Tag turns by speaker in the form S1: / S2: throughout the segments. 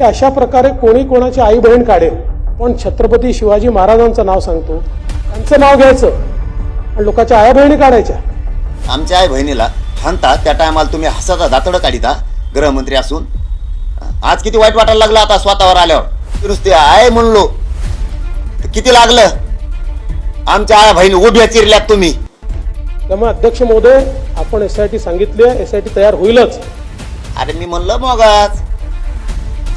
S1: की अशा प्रकारे कोणी कोणाची आई बहीण काढेल, पण छत्रपती शिवाजी महाराजांचं नाव सांगतो, त्यांचं नाव घ्यायचं आणि लोकांच्या आया बहिणी काढायच्या.
S2: आमच्या आई बहिणीला हाणता त्या टायमाला तुम्ही हसाचा दातडं काढिता गृहमंत्री असून. आज किती वाईट वाटायला लागलं आता स्वतःवर आल्यावर. नुसते आहे म्हणलो तर किती लागलं. आमच्या आया बहिणी उभ्या चिरल्यात तुम्ही.
S1: त्यामुळे अध्यक्ष महोदय, आपण SIT सांगितले, SIT तयार होईलच.
S2: अरे मी म्हणलं मग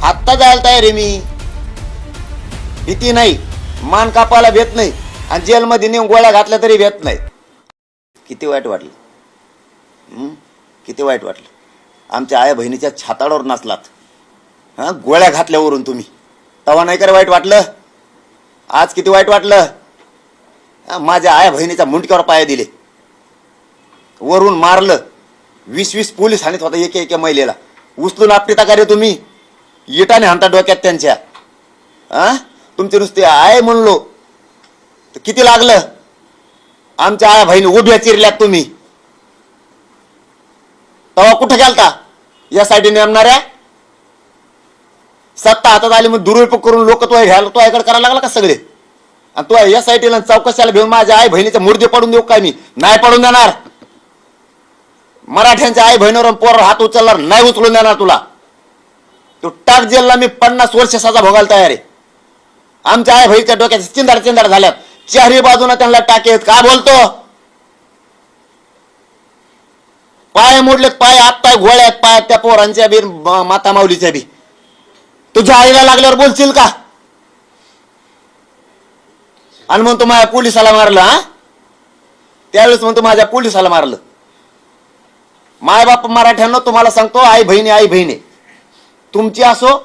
S2: आत्ता जायला तयार आहे मी. भीती नाही, मान कापायला भेट नाही आणि जेलमध्ये नेऊन गोळ्या घातल्या तरी भेट नाही. किती वाईट वाटलं, किती वाईट वाटलं. आमच्या आया बहिणीच्या छाताडावर नाचलात, हा, गोळ्या घातल्यावरून तुम्ही. तवा नाही कर वाईट वाटलं. आज किती वाईट वाटलं. माझ्या आया बहिणीच्या मुंडक्यावर पाय दिले, वरून मारलं. 20-20 पोलीस हाणीत होता एक महिलेला. उचलून आपटीता का रे तुम्ही. इटाने हाणता डोक्यात त्यांच्या. तुमचे नुसते आहे म्हणलो तर किती लागलं. आमच्या आया बहिणी उभ्या चिरल्यात तुम्ही. तवा कुठं गेलता यासाठी नेमणाऱ्या. सत्ता हातात आली मग दुरुपयोग करून लोक तो घ्यायला तो ऐकड करायला लागला का सगळे. आणि तो यासाठीला चौकशाला घेऊन माझ्या आई बहिणीचे मुर्दे पडून देऊ काय. मी नाही पडून देणार. मराठ्यांच्या आई बहिणीवर पोरावर हात उचलणार नाही, उचलून देणार तुला. तो टाक जेलला मी 50 वर्ष सजा भोगायला तयार आहे. आमच्या आई बहिणीच्या डोक्यात चिंदाड झाल्यात. चारही बाजूला त्यांना टाकेत. का बोलतो. पाय मोडलेत, पाय आपताय घोळ्यात, पाय त्या पोरांच्या बी माता माऊलीच्या बी. तुझ्या आईला लागल्यावर बोलशील का. आणि म्हणतो माझ्या पोलिसाला मारलं. त्यावेळेस म्हणतो माझ्या पोलिसाला मारलं. माय बाप मराठ्यांना तुम्हाला सांगतो, आई बहिणी तुमची असो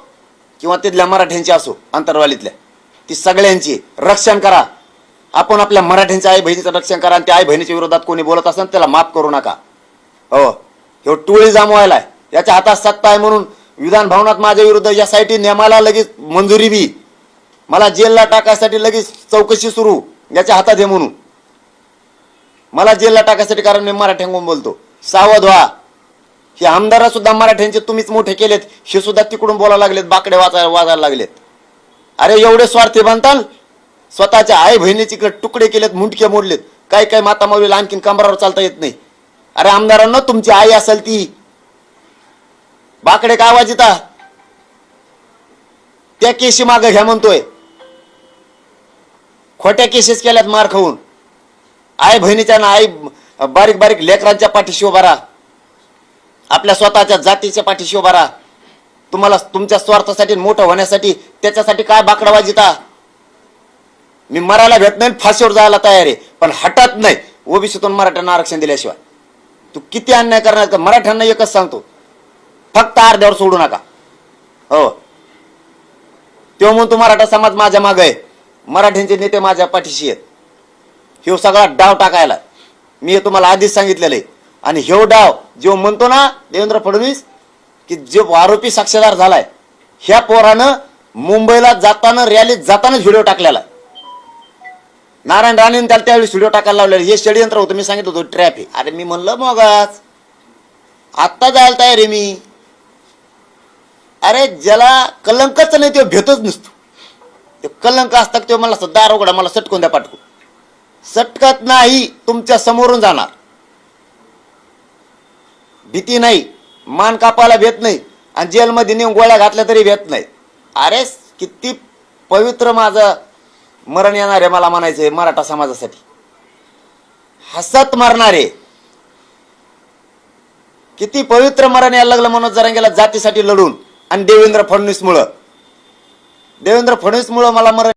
S2: किंवा तिथल्या मराठ्यांची असो, अंतरवालीतल्या, ती सगळ्यांची रक्षण करा. आपण आपल्या मराठ्यांच्या आई बहिणीचं रक्षण करा. आणि त्या आई बहिणीच्या विरोधात कोणी बोलत असेल त्याला माफ करू नका. हो, हे टोळी जमवायला याच्या हातात सत्ता आहे म्हणून विधान भवनात माझ्या विरुद्ध यासाठी नेमाला लगेच मंजुरी बी, मला जेलला टाकायसाठी लगेच चौकशी सुरू. याच्या हातात हे म्हणून मला जेलला टाकायसाठी, कारण मी मराठ्यांकडून बोलतो. सावध व्हा. हे आमदार सुद्धा मराठ्यांचे तुम्हीच मोठे केलेत. हे सुद्धा तिकडून बोलायला लागलेत, बाकडे वाजायला लागलेत. अरे एवढे स्वार्थी बनताल. स्वतःच्या आई बहिणीचे तुकडे केलेत, मुंडके मोडलेत. काही माता माऊलीला आणखीन कंबरावर चालता येत नाही. अरे आमदारांना तुमची आई असेल ती बाकडे काय वाजिता. त्या केशी मागे घ्या म्हणतोय. खोट्या केसेस केल्यात मार खाऊन. आई बहिणीच्या ना आई बारीक बारीक लेकरांच्या पाठीशी उभा राहा. आपल्या स्वतःच्या जातीच्या पाठीशी उभा राहा. तुम्हाला तुमच्या स्वार्थासाठी मोठं होण्यासाठी त्याच्यासाठी काय बाकडा वाजिता. मी मरायला भेट नाही, फाशीवर जायला तयार आहे, पण हटत नाही ओबीसीतून मराठ्यांना आरक्षण दिल्याशिवाय. तू किती अन्याय करणार का. मराठ्यांना एकच सांगतो, फक्त अर्ध्यावर सोडू नका. हो, तेव्हा म्हणतो मराठा समाज माझ्या मागे आहे, मराठ्यांचे नेते माझ्या पाठीशी आहेत. हे सगळा डाव टाकायला मी हे तुम्हाला आधीच सांगितलेलं आहे. आणि हे डाव जो म्हणतो ना देवेंद्र फडणवीस, की जो आरोपी साक्षीदार झालाय, ह्या पोरानं मुंबईला जाताना रॅलीत जातानाच व्हिडिओ टाकलेला. नारायण राणेंनी त्याला त्यावेळेस व्हिडिओ टाकायला लावलेला. हे षडयंत्र होतं. मी सांगितलं होतं ट्रॅप आहे. अरे मी म्हणलं मग आत्ता जायला तयार आहे मी. अरे ज्याला कलंकच नाही तो भेटच नसतो. ते कलंक असतात ते मला दार उघडा, मला सटकून द्या पाठकून. सटकत नाही, तुमच्या समोरून जाणार. भीती नाही, मान कापायला भेट नाही आणि जेलमध्ये नेऊन गोळ्या घातल्या तरी भेट नाही. अरे किती पवित्र माझं मरण येणार आहे. मला म्हणायचंय मराठा समाजासाठी हसत मरणारे. किती पवित्र मरण यायला लागलं मनोज जरांगेला जातीसाठी लढून. आणि देवेंद्र फडणवीस मुळे मला मरण